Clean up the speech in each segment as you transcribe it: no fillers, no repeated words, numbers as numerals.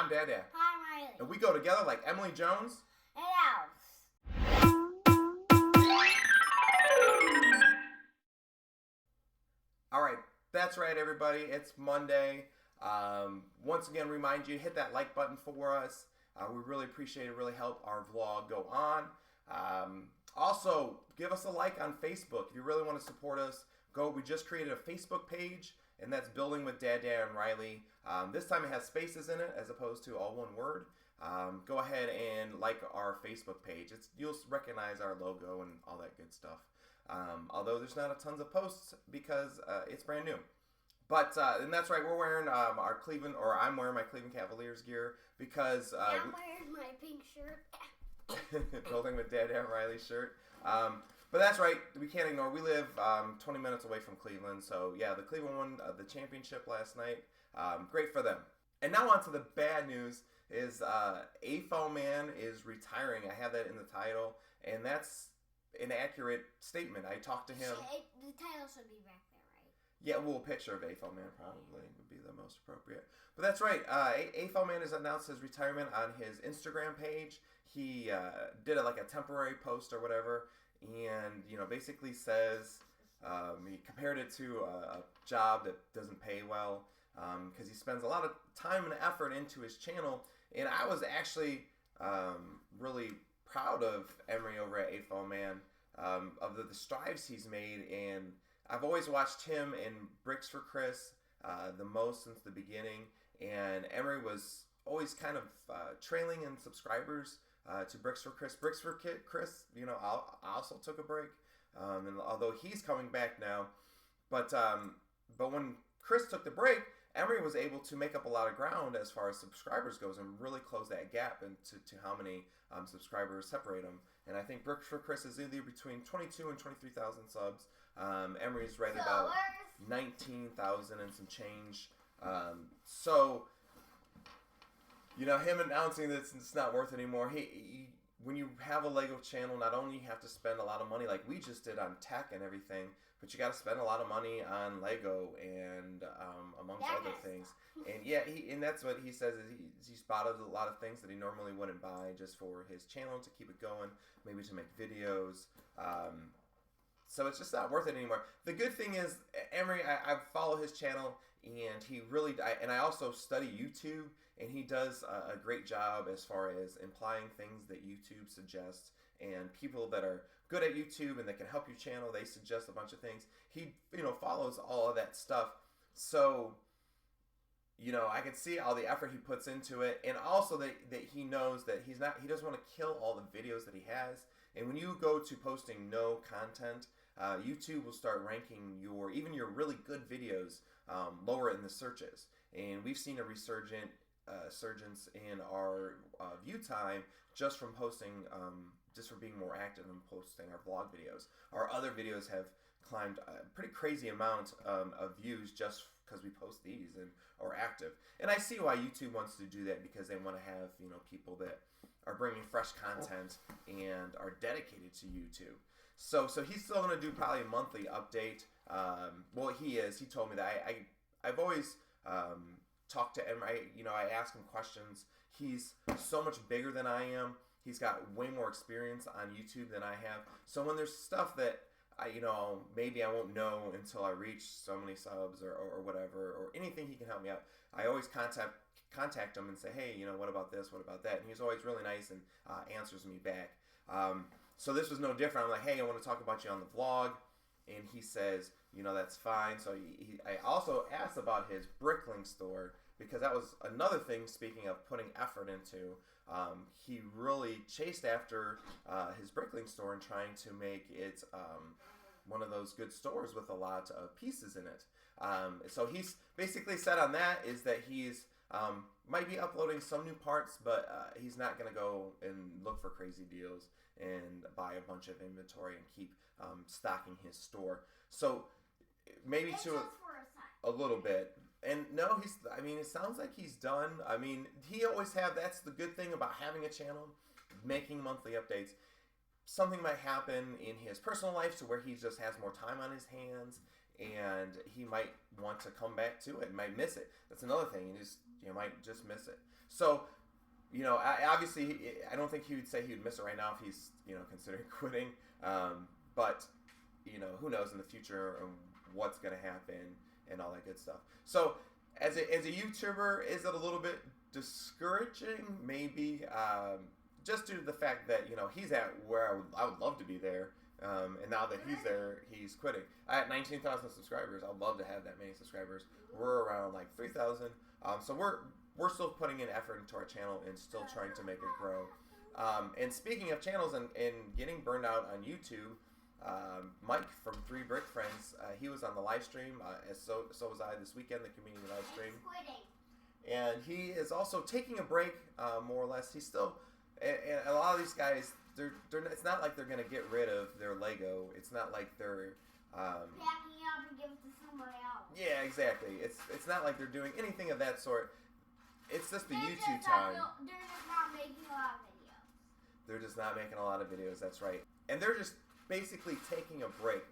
I'm DaDa. Hi, Riley. And we go together like Emily Jones and Alice. Alright, that's right everybody. It's Monday. Once again, remind you, hit that like button for us. We really appreciate it. Really help our vlog go on. Also, give us a like on Facebook. If you really want to support us, go. We just created a Facebook page, and that's Building with DaDaandRiley. This time it has spaces in it as opposed to all one word. Go ahead and like our Facebook page. You'll recognize our logo and all that good stuff. Although there's not a tons of posts because it's brand new. But and that's right, we're wearing our Cleveland, or I'm wearing my Cleveland Cavaliers gear because I'm wearing my pink shirt. Building with DaDaandRiley shirt. But that's right, we can't ignore. We live 20 minutes away from Cleveland, so yeah, the Cleveland won the championship last night. Great for them. And now on to the bad news is AFOL man is retiring. I have that in the title, and that's an accurate statement. I talked to him. The title should be back there, right? Yeah, well, a picture of AFOL man probably would be the most appropriate. But that's right. AFOL man has announced his retirement on his Instagram page. He did like a temporary post or whatever, and basically says he compared it to a job that doesn't pay well because he spends a lot of time and effort into his channel. And I was actually really proud of Emery over at AFOL man, of the strides he's made, and I've always watched him in Bricks for Chris the most since the beginning, and Emery was always kind of trailing in subscribers to Bricks for Chris. Bricks for Chris, I also took a break, and although he's coming back now, but when Chris took the break, Emery was able to make up a lot of ground as far as subscribers goes and really close that gap into how many subscribers separate them. And I think Bricks for Chris is either between 22 and 23,000 subs. Emery's right about 19,000 and some change. So, him announcing that it's not worth it anymore. When you have a Lego channel, not only you have to spend a lot of money like we just did on tech and everything, but you got to spend a lot of money on Lego and amongst other things. And yeah, and that's what he says is he spotted a lot of things that he normally wouldn't buy just for his channel to keep it going, maybe to make videos. So it's just not worth it anymore. The good thing is, Emery, I follow his channel, and he really, I also study YouTube, and he does a great job as far as implying things that YouTube suggests, and people that are good at YouTube and that can help your channel, they suggest a bunch of things. He, follows all of that stuff. So, I can see all the effort he puts into it, and also that he knows that he doesn't want to kill all the videos that he has. And when you go to posting no content, YouTube will start ranking even your really good videos lower in the searches. And we've seen a resurgence in our view time just from posting, just for being more active and posting our vlog videos. Our other videos have climbed a pretty crazy amount of views just because we post these and are active. And I see why YouTube wants to do that, because they want to have people that are bringing fresh content and are dedicated to YouTube. So he's still going to do probably a monthly update. Well, he is. He told me that. I've always talked to him. I ask him questions. He's so much bigger than I am. He's got way more experience on YouTube than I have. So when there's stuff that maybe I won't know until I reach so many subs or whatever, or anything he can help me out, I always contact him and say, hey, what about this? What about that? And he's always really nice and answers me back. So this was no different. I'm like, hey, I want to talk about you on the vlog. And he says, that's fine. So I also asked about his Brickling store, because that was another thing, speaking of putting effort into. He really chased after his Brickling store and trying to make it one of those good stores with a lot of pieces in it. So he's basically said on that is that he's might be uploading some new parts, but he's not going to go and look for crazy deals and buy a bunch of inventory and keep stocking his store. So maybe it's to just for a little bit. And no, it sounds like he's done. He always that's the good thing about having a channel, making monthly updates. Something might happen in his personal life to where he just has more time on his hands, and he might want to come back to it, might miss it. That's another thing. you might just miss it. So, obviously, I don't think he would say he would miss it right now if he's, considering quitting. But, who knows in the future what's going to happen and all that good stuff. So, as a YouTuber, is it a little bit discouraging? Maybe, just due to the fact that, he's at where I would love to be there. And now that he's there, he's quitting. At 19,000 subscribers, I'd love to have that many subscribers. We're around like 3,000. So we're still putting in effort into our channel and still trying to make it grow. And speaking of channels and getting burned out on YouTube, Mike from 3 Brick Friends, he was on the live stream, so was I this weekend, the community live stream. And he is also taking a break, more or less. He's still, and a lot of these guys, it's not like they're going to get rid of their Lego. It's not like they're packing up and give it to somebody else. Yeah, exactly. It's not like they're doing anything of that sort. It's just the YouTube time. They're just not making a lot of videos. They're just not making a lot of videos, that's right. And they're just basically taking a break.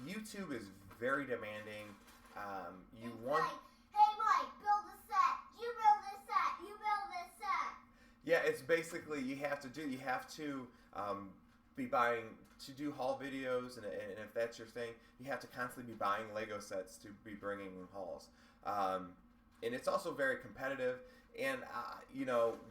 YouTube is very demanding. Like, hey Mike, build a set. You build this set. You build this set. Yeah, it's basically you have to be buying to do haul videos, and if that's your thing, you have to constantly be buying Lego sets to be bringing in hauls. And it's also very competitive. And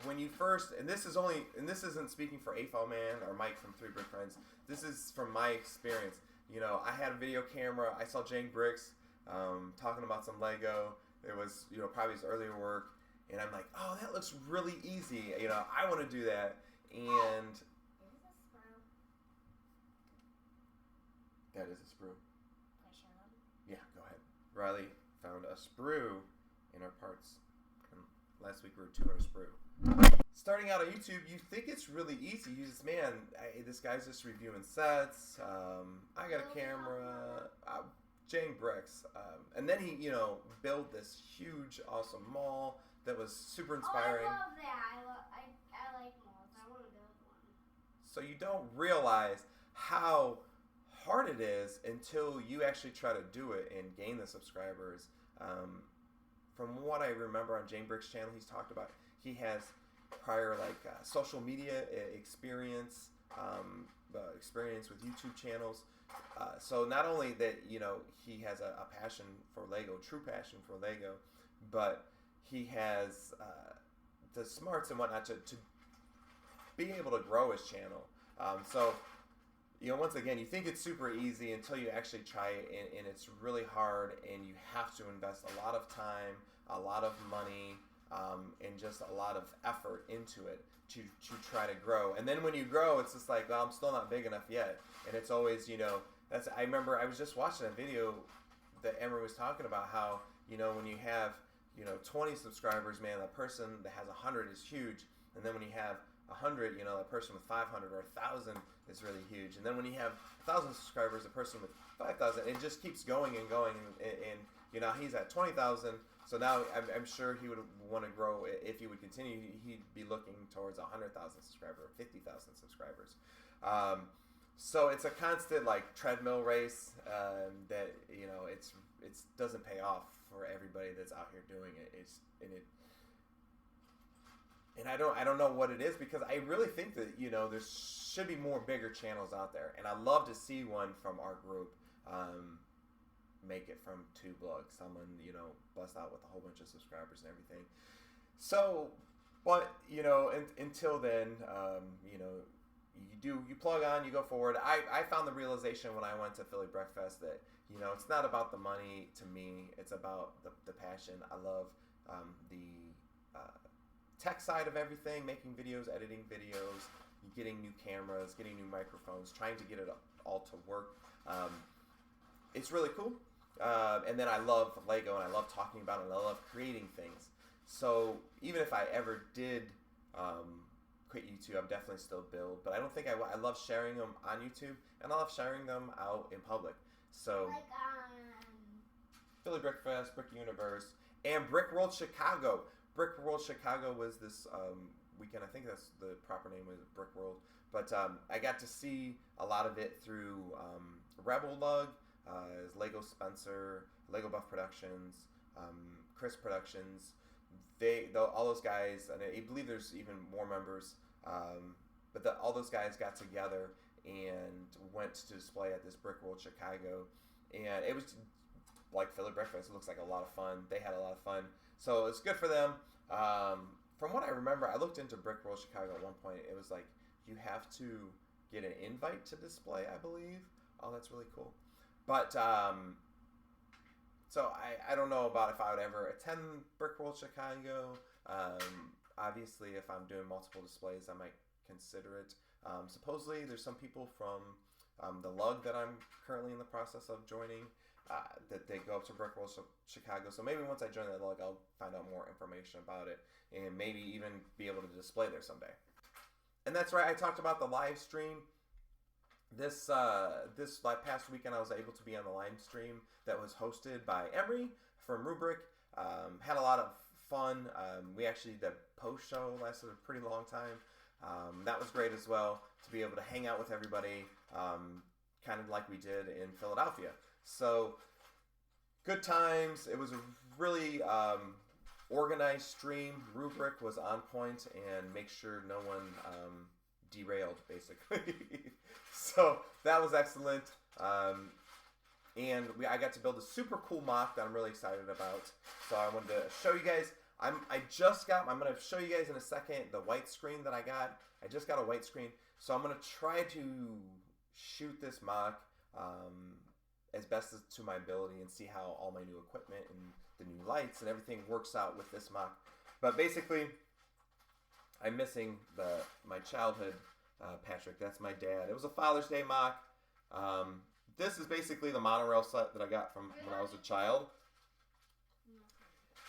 when you first, and this isn't speaking for AFOL Man or Mike from 3 Brick Friends. This is from my experience. I had a video camera. I saw Jane Bricks talking about some Lego. It was probably his earlier work. And I'm like, oh, that looks really easy. I want to do that. And that is a sprue. Can I show them? Yeah, go ahead. Riley found a sprue in our parts. And last week we were 200 sprue. Starting out on YouTube, you think it's really easy. You just, this guy's just reviewing sets. I got a camera. Jane Bricks. And then he, built this huge, awesome mall. That was super inspiring. Oh, I love that. I like malls. I want to build one. So you don't realize how hard it is until you actually try to do it and gain the subscribers. From what I remember on Jane Brick's channel, he's talked about he has prior social media experience, experience with YouTube channels. So not only that he has a passion for Lego, true passion for Lego, but he has the smarts and whatnot to be able to grow his channel. So, once again, you think it's super easy until you actually try it, and it's really hard, and you have to invest a lot of time, a lot of money, and just a lot of effort into it to try to grow. And then when you grow, it's just like, well, I'm still not big enough yet. And it's always, I remember I was just watching a video that Emery was talking about how, when you have 20 subscribers, man, that person that has 100 is huge. And then when you have 100, that person with 500 or 1,000 is really huge. And then when you have 1,000 subscribers, a person with 5,000, it just keeps going and going. And he's at 20,000. So now I'm sure he would want to grow. If he would continue, he'd be looking towards 100,000 subscribers, 50,000 subscribers. So it's a constant treadmill race that it doesn't pay off for everybody that's out here doing it. And I don't know what it is, because I really think that there should be more bigger channels out there, and I love to see one from our group make it from 2 blogs. Someone bust out with a whole bunch of subscribers and everything. So, but until then, you plug on, you go forward. I found the realization when I went to Philly Breakfast that it's not about the money to me. It's about the passion. I love the tech side of everything, making videos, editing videos, getting new cameras, getting new microphones, trying to get it all to work. It's really cool. And then I love Lego, and I love talking about it, and I love creating things. So even if I ever did quit YouTube, I'm definitely still build. But I don't think I love sharing them on YouTube, and I love sharing them out in public. So Philly Brickfest, Brick Universe, and Brick World Chicago. Brick World Chicago was this weekend. I think that's the proper name, was Brick World. But I got to see a lot of it through Rebel Lug, Lego Spencer, Lego Buff Productions, Chris Productions. all those guys, and I believe there's even more members, but all those guys got together and went to display at this Brick World Chicago, and it was like Philly breakfast. It looks like a lot of fun. They had a lot of fun, so it's good for them. From what I remember, I looked into Brick World Chicago at one point. It was like you have to get an invite to display, I believe. Oh, that's really cool. But so I don't know about if I would ever attend Brick World Chicago. Obviously, if I'm doing multiple displays, I might consider it. Supposedly, there's some people from the lug that I'm currently in the process of joining that they go up to Brick World Chicago. So maybe once I join that lug, I'll find out more information about it and maybe even be able to display there someday. And that's right, I talked about the live stream. This past weekend, I was able to be on the live stream that was hosted by Emery from Rubric. Had a lot of fun. We actually, the post show lasted a pretty long time. That was great as well, to be able to hang out with everybody, kind of like we did in Philadelphia. So, good times. It was a really organized stream. Rubric was on point and make sure no one derailed, basically. So, that was excellent. And I got to build a super cool mock that I'm really excited about. So, I wanted to show you guys. I'm going to show you guys in a second the white screen that I got. I just got a white screen. So I'm going to try to shoot this mock as best as to my ability and see how all my new equipment and the new lights and everything works out with this mock. But basically, I'm missing my childhood Patrick. That's my dad. It was a Father's Day mock. This is basically the monorail set that I got from when I was a child.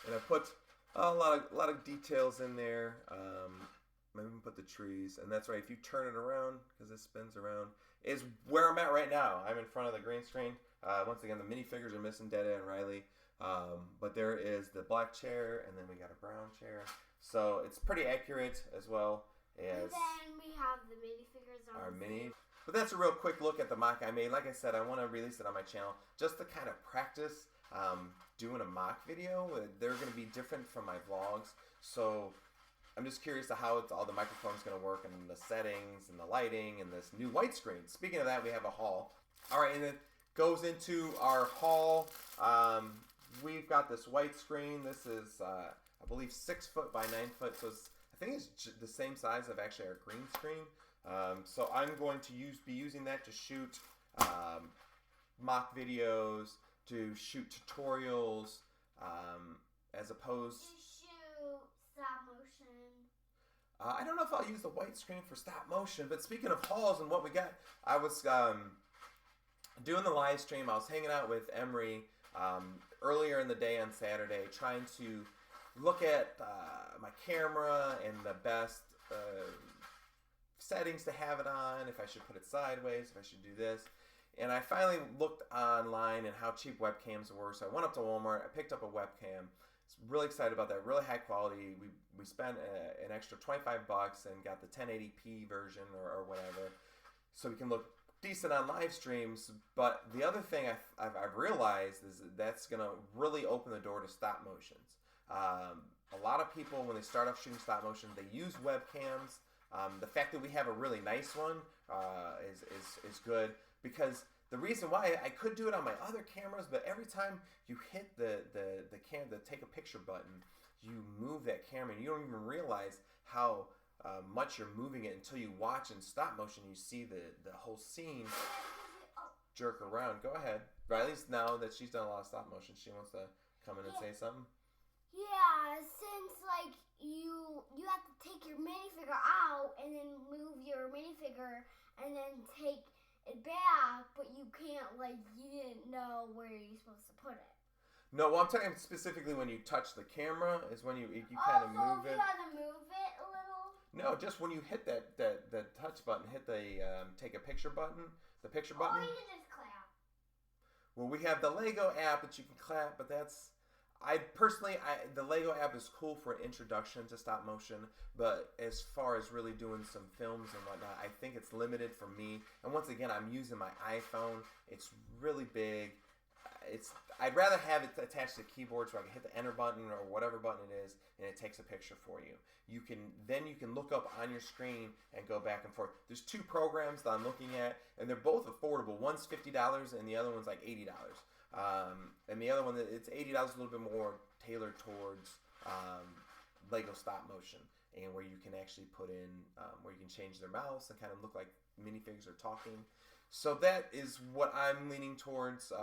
And I put a lot of details in there. I even put the trees, and that's right. If you turn it around, because it spins around, is where I'm at right now. I'm in front of the green screen. Once again, the minifigures are missing DaDa and Riley, but there is the black chair, and then we got a brown chair. So it's pretty accurate as well as. And then we have the minifigures on our mini. But that's a real quick look at the mock I made. Like I said, I want to release it on my channel just to kind of practice doing a mock video. They're going to be different from my vlogs, so I'm just curious to how all the microphone's going to work and the settings and the lighting and this new white screen. Speaking of that, we have a haul. All right, and it goes into our haul. We've got this white screen. This is, I believe, 6 foot by 9 foot, so I think it's the same size of actually our green screen. So I'm going to be using that to shoot mock videos, to shoot tutorials, as opposed to shoot stop motion. I don't know if I'll use the white screen for stop motion, but speaking of hauls and what we got, I was doing the live stream. I was hanging out with Emery earlier in the day on Saturday, trying to look at my camera and the best settings to have it on, if I should put it sideways, if I should do this. And I finally looked online and how cheap webcams were, so I went up to Walmart, I picked up a webcam. Really excited about that, really high quality. We spent an extra $25 and got the 1080p version or whatever, so we can look decent on live streams. But the other thing I've realized is that's going to really open the door to stop motions. A lot of people, when they start off shooting stop motion, they use webcams. The fact that we have a really nice one is good, because the reason why I could do it on my other cameras, but every time you hit the take a picture button, you move that camera and you don't even realize how much you're moving it until you watch in stop motion. You see the whole scene jerk around. Go ahead. Riley's, now that she's done a lot of stop motion, she wants to come in and say something. Yeah, since like you have to take your minifigure out and then move your minifigure and then take it back, but you can't, like, you didn't know where you're supposed to put it. No, well, I'm talking specifically when you touch the camera is when you kind of move it. You have to move it a little? No, just when you hit that touch button, hit the take a picture button, the picture button. Or you can just clap. Well, we have the Lego app that you can clap, but that's, the Lego app is cool for an introduction to stop motion, but as far as really doing some films and whatnot, I think it's limited for me. And once again, I'm using my iPhone. It's really big. I'd rather have it attached to the keyboard so I can hit the enter button or whatever button it is, and it takes a picture for you. You can look up on your screen and go back and forth. There's 2 programs that I'm looking at, and they're both affordable. One's $50 and the other one's like $80. And the other one, it's $80, a little bit more tailored towards Lego stop motion, and where you can actually put in, where you can change their mouse and kind of look like minifigs are talking. So that is what I'm leaning towards.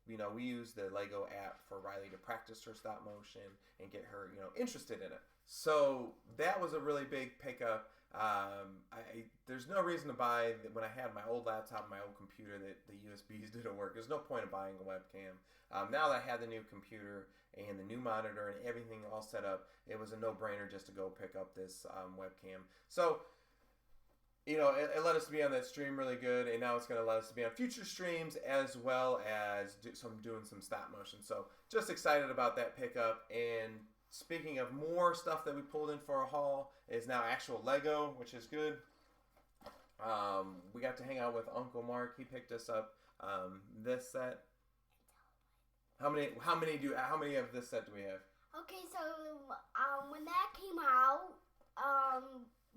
We use the Lego app for Riley to practice her stop motion and get her, interested in it. So that was a really big pickup. There's no reason to buy, when I had my old laptop and my old computer that the USBs didn't work, there's no point in buying a webcam. Now that I had the new computer and the new monitor and everything all set up, it was a no-brainer just to go pick up this webcam. So, it let us be on that stream really good, and now it's going to let us be on future streams as well as doing some stop motion. So just excited about that pickup. And speaking of more stuff that we pulled in for a haul, is now actual Lego, which is good. We got to hang out with Uncle Mark. He picked us up this set. How many of this set do we have? Okay, so when that came out,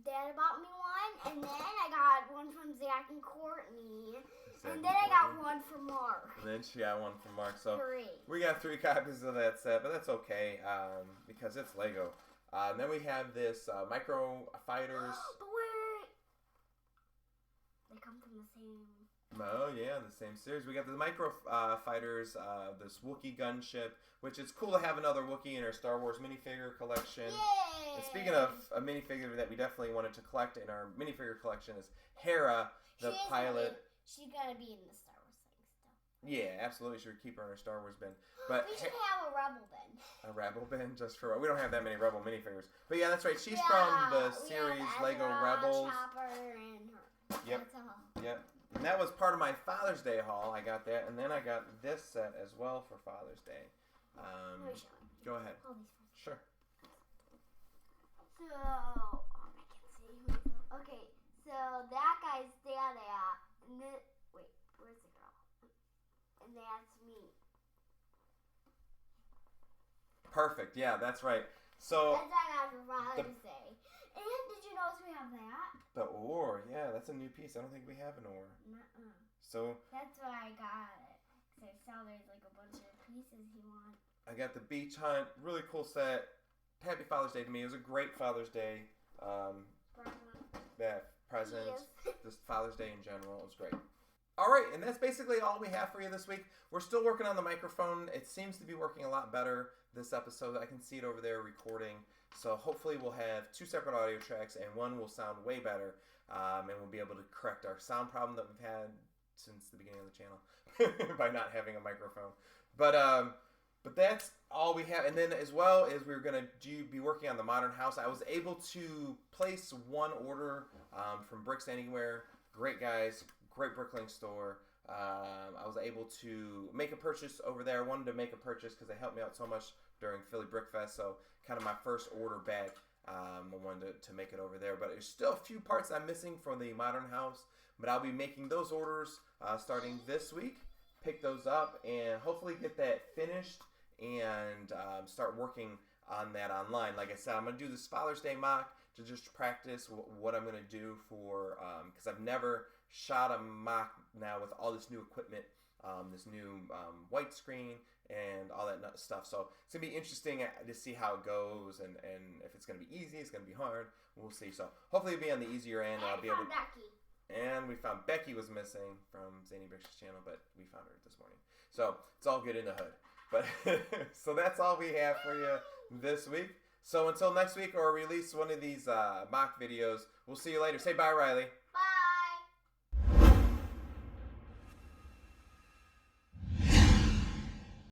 Dad bought me one, and then I got one from Zach and Courtney, and then I got one from Mark. And then she got one from Mark. So 3. We got 3 copies of that set, but that's okay because it's Lego. Then we have this Micro Fighters. But wait, they come from the same. Oh yeah, the same series. We got the Micro Fighters, this Wookiee gunship, which is cool to have another Wookiee in our Star Wars minifigure collection. Yay! And speaking of a minifigure that we definitely wanted to collect in our minifigure collection is Hera, the pilot. She's gotta be in the Star Wars thing still. Yeah, absolutely. She would keep her in her Star Wars bin. But we should have a Rebel bin. A Rebel bin just for. We don't have that many Rebel minifigures. But yeah, that's right. She's from the series Lego Rebels. Chopper and her. Yep. That's all. Yep. And that was part of my Father's Day haul. I got that, and then I got this set as well for Father's Day. Go ahead. Hold these first. Sure. So, I can't see. Okay, so that guy's DaDa, and then wait, where's the girl? And that's me. Perfect. Yeah, that's right. So. That's what I got for Father's Day. And did you notice we have that? The oar, yeah, that's a new piece. I don't think we have an oar. Nuh-uh. So that's why I got it. Because I saw there's like a bunch of pieces you want. I got the beach hunt, really cool set. Happy Father's Day to me. It was a great Father's Day. Present. Just Father's Day in general. It was great. All right, and that's basically all we have for you this week. We're still working on the microphone. It seems to be working a lot better this episode. I can see it over there recording. So hopefully we'll have 2 separate audio tracks, and one will sound way better, and we'll be able to correct our sound problem that we've had since the beginning of the channel by not having a microphone. But that's all we have. And then as well as we're going to be working on the modern house, I was able to place one order from Bricks Anywhere. Great guys, great bricklaying store. I was able to make a purchase over there. I wanted to make a purchase because they helped me out so much during Philly Brick Fest. So kind of my first order back. I wanted to make it over there. But there's still a few parts I'm missing from the modern house. But I'll be making those orders starting this week. Pick those up and hopefully get that finished and start working on that online. Like I said, I'm going to do this Father's Day mock to just practice what I'm going to do for, because I've never shot a mock now with all this new equipment, this new white screen and all that stuff. So it's going to be interesting to see how it goes and if it's going to be easy, it's going to be hard. We'll see. So hopefully it'll be on the easier end. I'll be able to. Becky. And we found Becky was missing from Zany Bricks' channel, but we found her this morning. So it's all good in the hood. But so that's all we have for you this week. So until next week or release one of these mock videos, we'll see you later. Say bye, Riley.